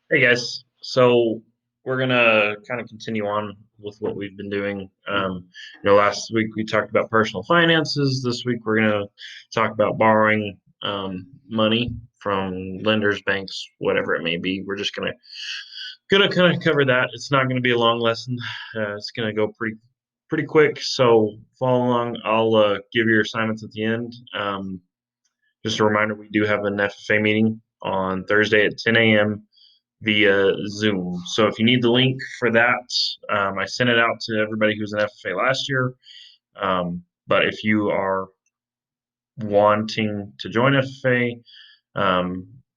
Hey guys, so we're gonna kind of continue on with what we've been doing. Last week we talked about personal finances. This week we're gonna talk about borrowing money from lenders, banks, whatever it may be. We're just gonna kind of cover that. It's not gonna be a long lesson. It's gonna go pretty quick. So follow along. I'll give you your assignments at the end. Just a reminder, we do have an FFA meeting on Thursday at 10 a.m. via Zoom. So if you need the link for that, I sent it out to everybody who was in FFA last year. But if you are wanting to join FFA,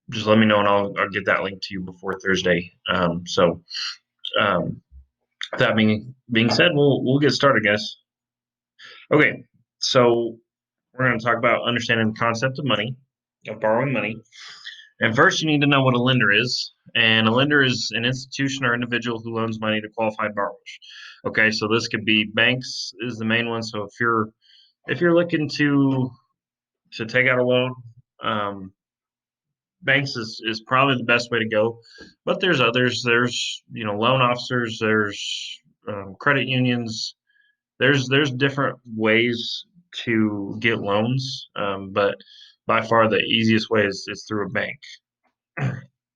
just let me know and I'll get that link to you before Thursday. Um, that being said, we'll get started, guys. Okay, so we're going to talk about understanding the concept of money, of borrowing money. And first, you need to know what a lender is. And a lender is an institution or individual who loans money to qualified borrowers. Okay, so this could be banks is the main one. So if you're looking to take out a loan, um, banks is probably the best way to go. But there's others. There's loan officers. There's credit unions. There's different ways to get loans, but by far the easiest way is through a bank.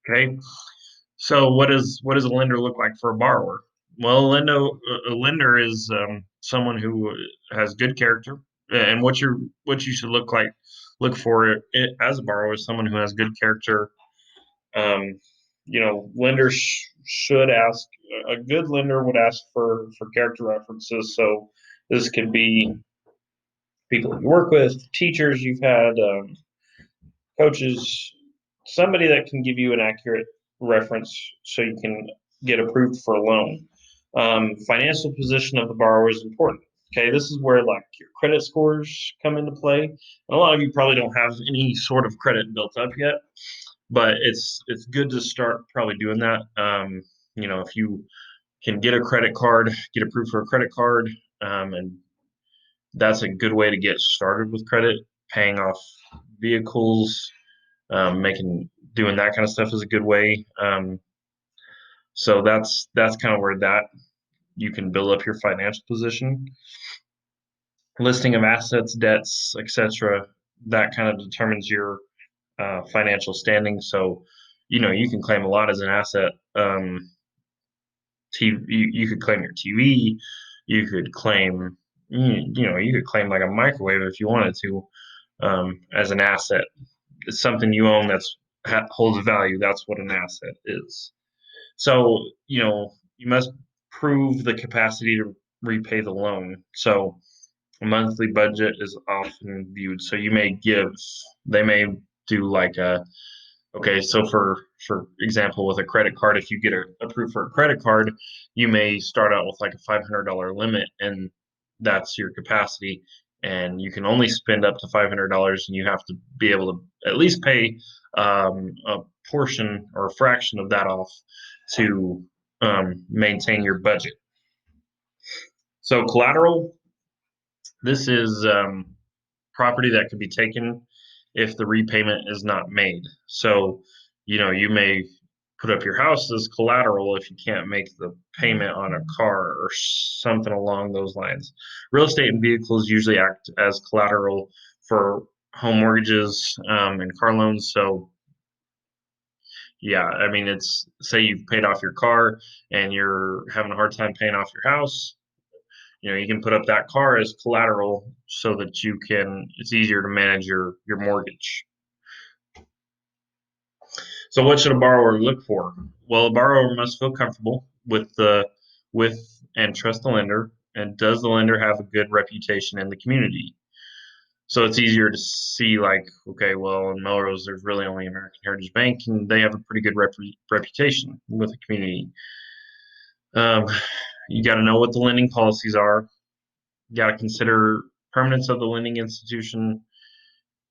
Okay, so what does a lender look like for a borrower? Well, a lender is someone who has good character, and what you should look for as a borrower is someone who has good character. Um, lenders should ask. A good lender would ask for character references. So this could be people you work with, teachers you've had, coaches, somebody that can give you an accurate reference so you can get approved for a loan. Financial position of the borrower is important. Okay, this is where like your credit scores come into play. And a lot of you probably don't have any sort of credit built up yet, but it's good to start probably doing that. If you can get a credit card, get approved for a credit card, and that's a good way to get started with credit. Paying off vehicles, making doing that kind of stuff is a good way. So that's kind of where that you can build up your financial position. Listing of assets, debts, etc. That kind of determines your financial standing. So, you can claim a lot as an asset. You could claim your TV. You could claim, you could claim like a microwave if you wanted to as an asset. It's something you own holds value. That's what an asset is. So, you must prove the capacity to repay the loan. So, a monthly budget is often viewed. So, they may do like okay, so for example, with a credit card, if you get approved for a credit card, you may start out with like a $500 limit, and that's your capacity. And you can only spend up to $500, and you have to be able to at least pay a portion or a fraction of that off to maintain your budget. So collateral, this is property that could be taken if the repayment is not made. So, you may put up your house as collateral if you can't make the payment on a car or something along those lines. Real estate and vehicles usually act as collateral for home mortgages and car loans. So, yeah, I mean, it's say you've paid off your car and you're having a hard time paying off your house. You can put up that car as collateral so that it's easier to manage your mortgage. So what should a borrower look for? Well, a borrower must feel comfortable with and trust the lender. And does the lender have a good reputation in the community? So it's easier to see like, okay, well, in Melrose, there's really only American Heritage Bank, and they have a pretty good reputation with the community. Um, you got to know what the lending policies are. You got to consider permanence of the lending institution,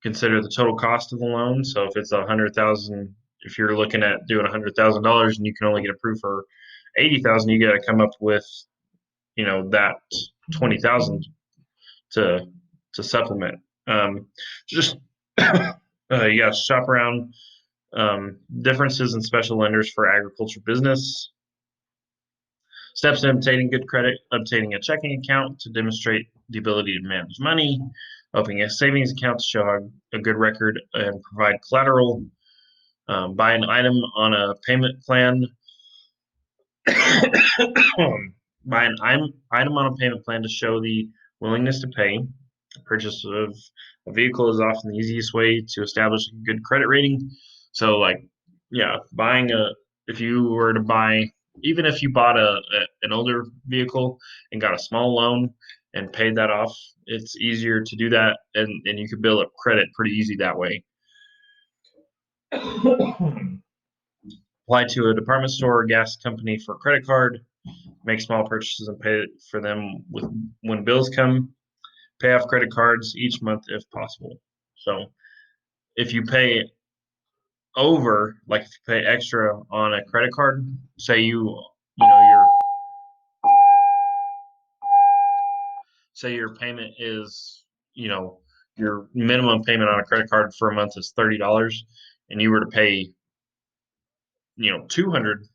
consider the total cost of the loan. So if it's 100,000, if you're looking at doing $100,000 and you can only get approved for 80,000, you got to come up with that 20,000 to supplement. Just you got to shop around, Differences in special lenders for agriculture business. Steps in obtaining good credit: obtaining a checking account to demonstrate the ability to manage money, opening a savings account to show a good record and provide collateral, buy an item on a payment plan, buy an item on a payment plan to show the willingness to pay. Purchase of a vehicle is often the easiest way to establish a good credit rating. So, like, yeah, if you were to buy, even if you bought an older vehicle and got a small loan and paid that off, it's easier to do that, and you could build up credit pretty easy that way. Apply to a department store or gas company for a credit card. Make small purchases and pay for them when bills come. Pay off credit cards each month if possible. So if you pay over, like if you pay extra on a credit card, say you know your payment is, your minimum payment on a credit card for a month is $30, and you were to pay, 200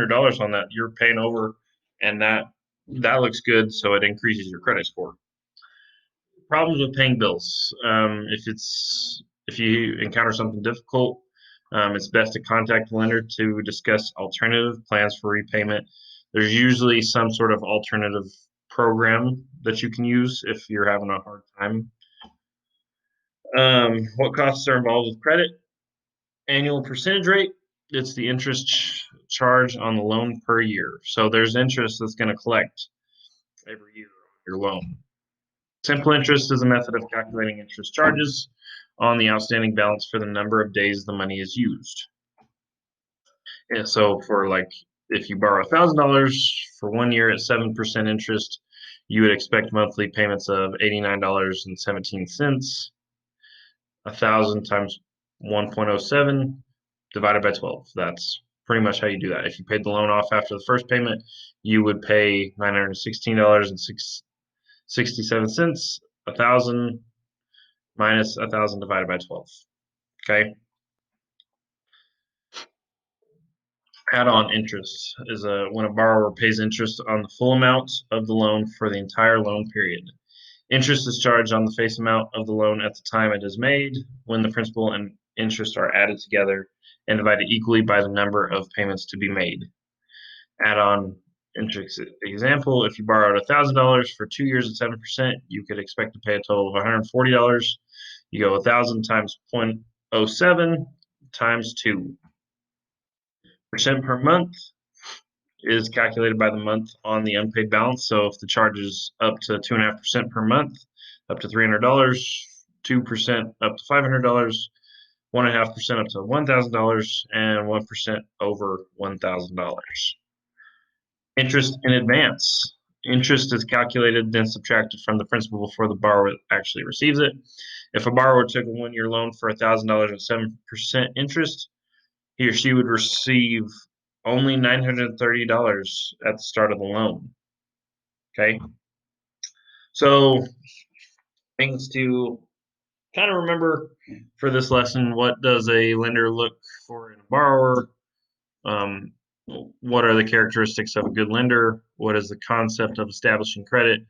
dollars on that, you're paying over, and that looks good, so it increases your credit score. Problems with paying bills. If you encounter something difficult, it's best to contact the lender to discuss alternative plans for repayment. There's usually some sort of alternative program that you can use if you're having a hard time. What costs are involved with credit? Annual percentage rate. It's the interest charge on the loan per year. So there's interest that's going to collect every year on your loan. Simple interest is a method of calculating interest charges on the outstanding balance for the number of days the money is used. And so for, like, if you borrow $1,000 for 1 year at 7% interest, you would expect monthly payments of $89.17. 1,000 times 1.07 divided by 12. That's pretty much how you do that. If you paid the loan off after the first payment, you would pay $916.67. 1,000 minus 1,000 divided by 12. Okay. Add-on interest is when a borrower pays interest on the full amount of the loan for the entire loan period. Interest is charged on the face amount of the loan at the time it is made, when the principal and interest are added together and divided equally by the number of payments to be made. Add-on interest example: if you borrowed $1,000 for 2 years at 7%, you could expect to pay a total of $140. You go 1,000 times 0.07 times 2. Percent per month is calculated by the month on the unpaid balance. So if the charge is up to 2.5% per month, up to $300, 2% up to $500, 1.5% up to $1,000, and 1% over $1,000. Interest in advance. Interest is calculated, then subtracted from the principal before the borrower actually receives it. If a borrower took a 1-year loan for $1,000 at 7% interest, he or she would receive only $930 at the start of the loan. Okay. So things to kind of remember for this lesson: what does a lender look for in a borrower? Um, what are the characteristics of a good lender? What is the concept of establishing credit?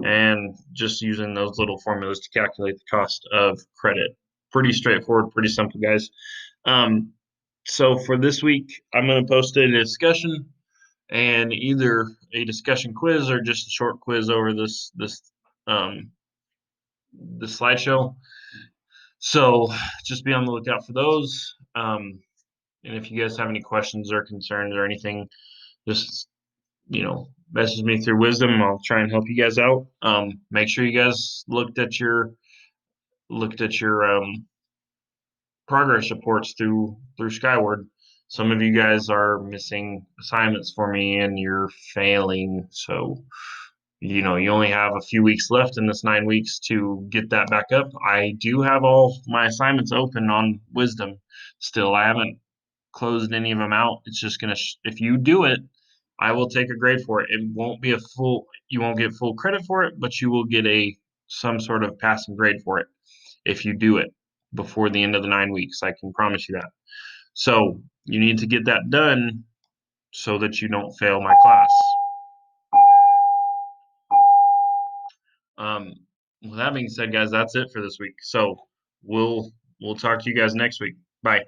And just using those little formulas to calculate the cost of credit. Pretty straightforward, pretty simple, guys. So for this week, I'm going to post a discussion, and either a discussion quiz or just a short quiz over um, this slideshow. So just be on the lookout for those. And if you guys have any questions or concerns or anything, just message me through Wisdom. I'll try and help you guys out. Make sure you guys looked at your progress reports through Skyward. Some of you guys are missing assignments for me and you're failing. So, you only have a few weeks left in this 9 weeks to get that back up. I do have all my assignments open on Wisdom still. I haven't closed any of them out. It's just if you do it, I will take a grade for it. It won't be you won't get full credit for it, but you will get some sort of passing grade for it if you do it before the end of the 9 weeks. I can promise you that. So you need to get that done so that you don't fail my class. Um, with that being said, guys, that's it for this week. So we'll we'll talk to you guys next week. Bye.